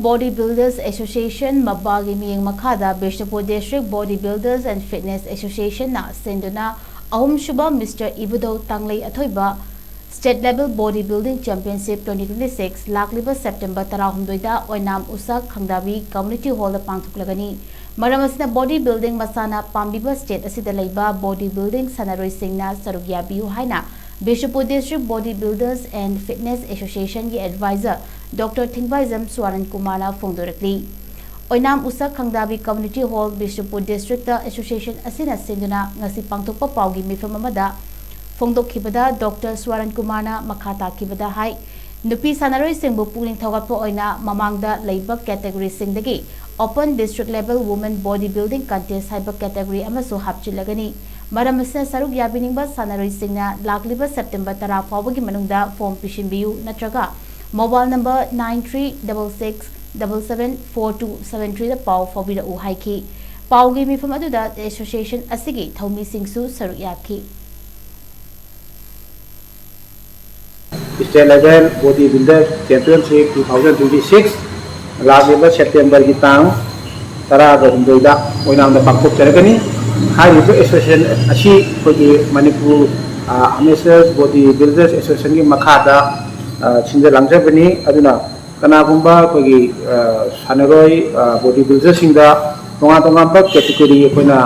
Body Builders Association Mabagi Miyeng Makhada Bishnupur District Body Builders and Fitness Association na senduna ahum shuba Mr. Ibudo Tanglei Athoiba State Level Bodybuilding Championship 2026 lakliba September 16 da Oinam Usak Khangdabi Community Hall da pangthuklagani maram asina bodybuilding masana pambiba state asida leiba bodybuilding sanaroi singna saruk yabiu haina Bishnupur District Bodybuilders and Fitness Association ki advisor Dr. Thingbaizam Swaran Kumara Fongdorakli Oinam Usak Khangdabi Community Hall Bishnupur District Association asina sinduna ngasi pangthokpa paugi mifam amada Fongdokhibada Dr. Swaran Kumara Makhata kibada hai Nupi sanaroi singbu puling thawgatpo oina mamangda leiba category singdagi Open District Level Women Bodybuilding Contest haiba category amasu hapchilagani maram asina saruk yabiningba sanaroi singna lakliba September 10 fawbagi manungda form pishinbiu natraga Mobile number 9366774273 da pau fawbira u haiki paugi mifam aduda association asigi thaumi singsu saruk yabki State Level Bodybuilder Championship 2026 lakliba September ki tang taraga humdoida oinamda pangthok charagani haiba association asi kogi Manipur Amateur Bodybuilders Association ki makhada Chinja Langjabani aduna kanagumba kogi sanaroi bodybuilders singda tonga category koina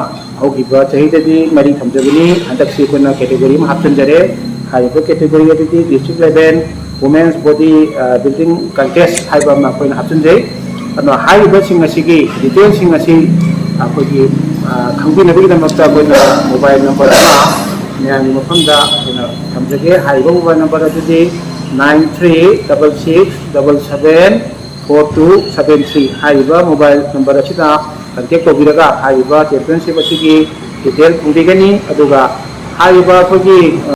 hogiba chahidadi mari thamjabani handaksi koina category ma hapchanjare haiba category adidi district level women's body building contest haiba ma koina hapchanjai aduna haiba singasigi detail singasi kogi khangbinabigi damakta koina mobile number nyani mafamda koina thamjage haiba mobile number adidi 9366774273 haiba mobile number asida contact tobiraga haiba championship asigi detail pungdigani aduga haiba kogi